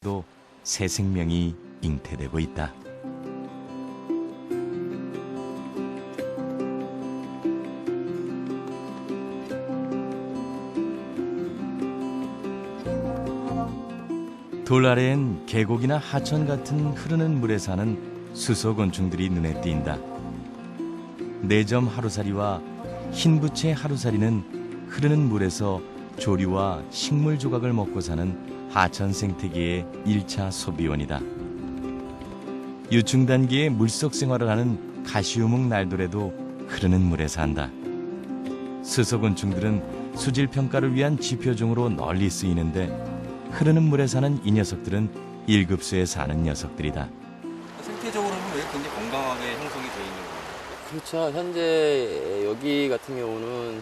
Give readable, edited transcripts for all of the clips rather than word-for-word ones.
또 새 생명이 잉태되고 있다. 돌 아래엔 계곡이나 하천 같은 흐르는 물에 사는 수소곤충들이 눈에 띈다. 내점 하루살이와 흰부채 하루살이는 흐르는 물에서 조류와 식물 조각을 먹고 사는 하천 생태계의 1차 소비원이다. 유충 단계의 물속 생활을 하는 가시우묵 날돌에도 흐르는 물에 산다. 수소곤충들은 수질 평가를 위한 지표종으로 널리 쓰이는데 흐르는 물에 사는 이 녀석들은 1급수에 사는 녀석들이다. 생태적으로는 왜 굉장히 건강하게 형성이 되어 있는 거예요? 그렇죠. 현재 여기 같은 경우는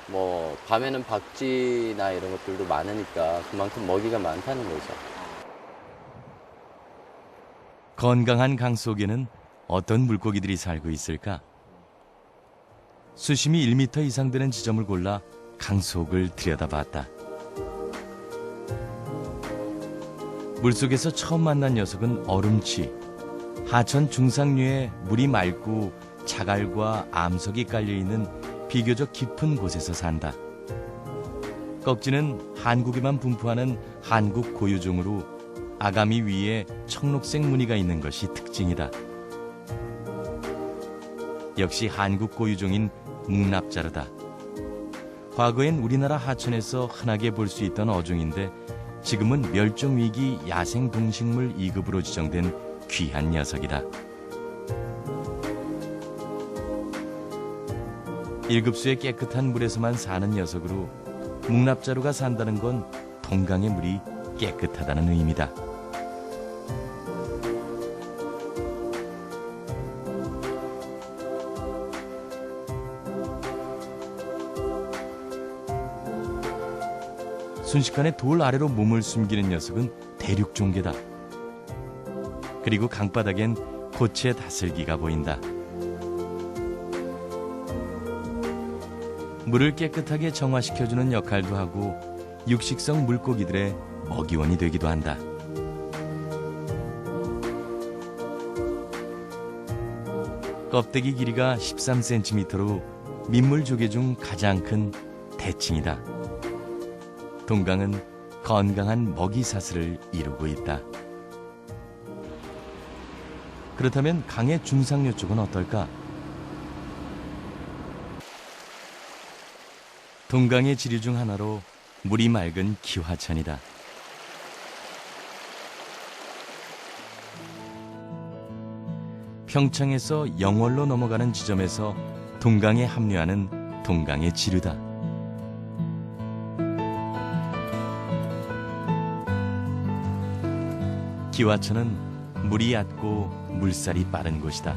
뭐 밤에는 박쥐나 이런 것들도 많으니까 그만큼 먹이가 많다는 거죠. 건강한 강 속에는 어떤 물고기들이 살고 있을까? 수심이 1m 이상 되는 지점을 골라 강 속을 들여다봤다. 물속에서 처음 만난 녀석은 얼음치. 하천 중상류에 물이 맑고 자갈과 암석이 깔려있는 비교적 깊은 곳에서 산다. 꺽지는 한국에만 분포하는 한국 고유종으로 아가미 위에 청록색 무늬가 있는 것이 특징이다. 역시 한국 고유종인 묵납자르다. 과거엔 우리나라 하천에서 흔하게 볼 수 있던 어종인데 지금은 멸종위기 야생동식물 2급으로 지정된 귀한 녀석이다. 1급수의 깨끗한 물에서만 사는 녀석으로 묵납자루가 산다는 건 동강의 물이 깨끗하다는 의미다. 순식간에 돌 아래로 몸을 숨기는 녀석은 대륙종개다. 그리고 강바닥엔 고체 다슬기가 보인다. 물을 깨끗하게 정화시켜주는 역할도 하고 육식성 물고기들의 먹이원이 되기도 한다. 껍데기 길이가 13cm로 민물조개 중 가장 큰 대칭이다. 동강은 건강한 먹이 사슬을 이루고 있다. 그렇다면 강의 중상류 쪽은 어떨까? 동강의 지류 중 하나로 물이 맑은 기화천이다. 평창에서 영월로 넘어가는 지점에서 동강에 합류하는 동강의 지류다. 기화천은 물이 얕고 물살이 빠른 곳이다.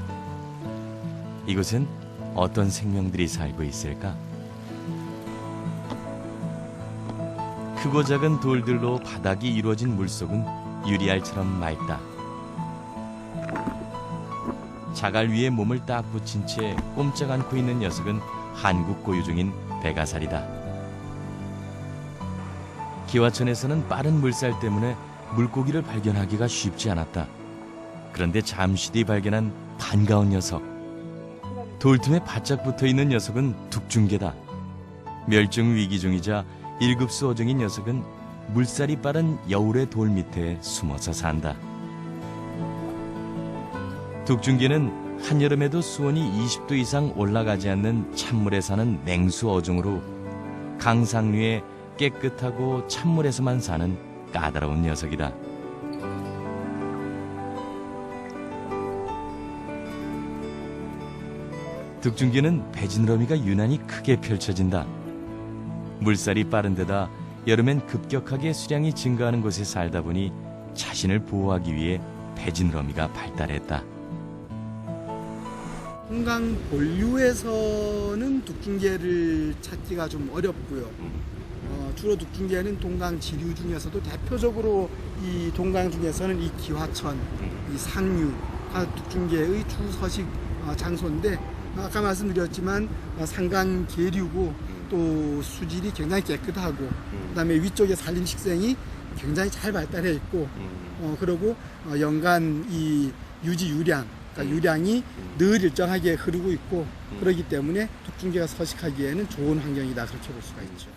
이곳엔 어떤 생명들이 살고 있을까? 크고 작은 돌들로 바닥이 이루어진 물속은 유리알처럼 맑다. 자갈 위에 몸을 딱 붙인 채 꼼짝 않고 있는 녀석은 한국 고유종인 백아살이다. 기화천에서는 빠른 물살 때문에 물고기를 발견하기가 쉽지 않았다. 그런데 잠시 뒤 발견한 반가운 녀석. 돌틈에 바짝 붙어있는 녀석은 둑중개다. 멸종 위기종이자 1급수 어종인 녀석은 물살이 빠른 여울의 돌 밑에 숨어서 산다. 둑중개는 한여름에도 수온이 20도 이상 올라가지 않는 찬물에 사는 냉수 어종으로 강상류의 깨끗하고 찬물에서만 사는 까다로운 녀석이다. 둑중개는 배지느러미가 유난히 크게 펼쳐진다. 물살이 빠른 데다 여름엔 급격하게 수량이 증가하는 곳에 살다 보니 자신을 보호하기 위해 배지느러미가 발달했다. 동강 본류에서는 둑중개를 찾기가 좀 어렵고요. 주로 둑중개는 동강 지류 중에서도 대표적으로 이 동강 중에서는 이 기화천, 이 상류가 둑중개의 주 서식 장소인데 아까 말씀드렸지만 상강 계류고 또 수질이 굉장히 깨끗하고 그다음에 위쪽에 산림 식생이 굉장히 잘 발달해 있고 그리고 연간 이 유지 유량 그러니까 유량이 늘 일정하게 흐르고 있고 그렇기 때문에 둑중개가 서식하기에는 좋은 환경이다 그렇게 볼 수가 있죠.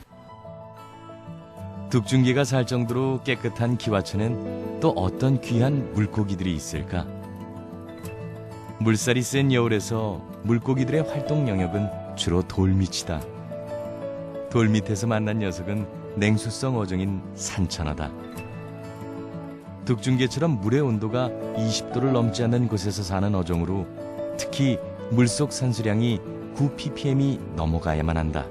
둑중개가 살 정도로 깨끗한 기와천엔 또 어떤 귀한 물고기들이 있을까? 물살이 센 여울에서 물고기들의 활동 영역은 주로 돌밑이다. 돌밑에서 만난 녀석은 냉수성 어종인 산천어다. 둑중개처럼 물의 온도가 20도를 넘지 않는 곳에서 사는 어종으로 특히 물속 산수량이 9ppm이 넘어가야만 한다.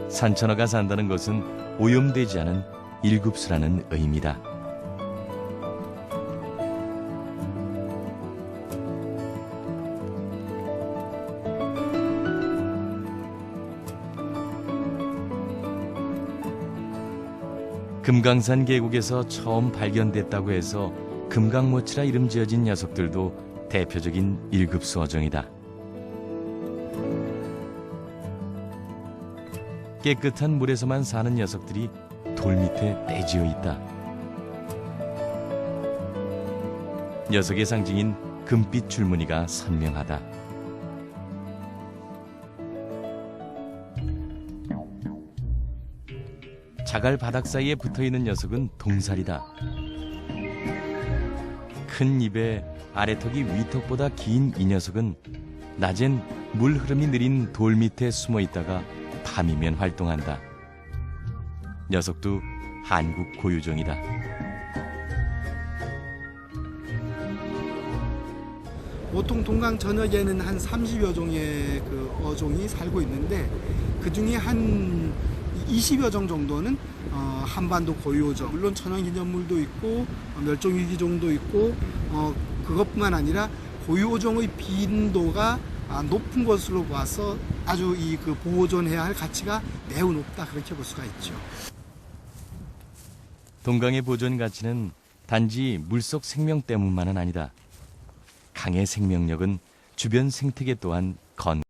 산천어가 산다는 것은 오염되지 않은 일급수라는 의미다. 금강산 계곡에서 처음 발견됐다고 해서 금강모치라 이름 지어진 녀석들도 대표적인 일급수 어종이다. 깨끗한 물에서만 사는 녀석들이 돌 밑에 떼지어 있다. 녀석의 상징인 금빛 줄무늬가 선명하다. 자갈 바닥 사이에 붙어있는 녀석은 동살이다. 큰 입에 아래턱이 위턱보다 긴 이 녀석은 낮엔 물 흐름이 느린 돌 밑에 숨어 있다가 밤이면 활동한다. 녀석도 한국 고유종이다. 보통 동강 전역에는 한 30여 종의 그 어종이 살고 있는데 그 중에 한 20여 종 정도는 한반도 고유어종. 물론 천연기념물도 있고 멸종위기종도 있고 그것뿐만 아니라 고유어종의 빈도가 높은 것으로 봐서 아주 이 그 보존해야 할 가치가 매우 높다 그렇게 볼 수가 있죠. 동강의 보존 가치는 단지 물속 생명 때문만은 아니다. 강의 생명력은 주변 생태계 또한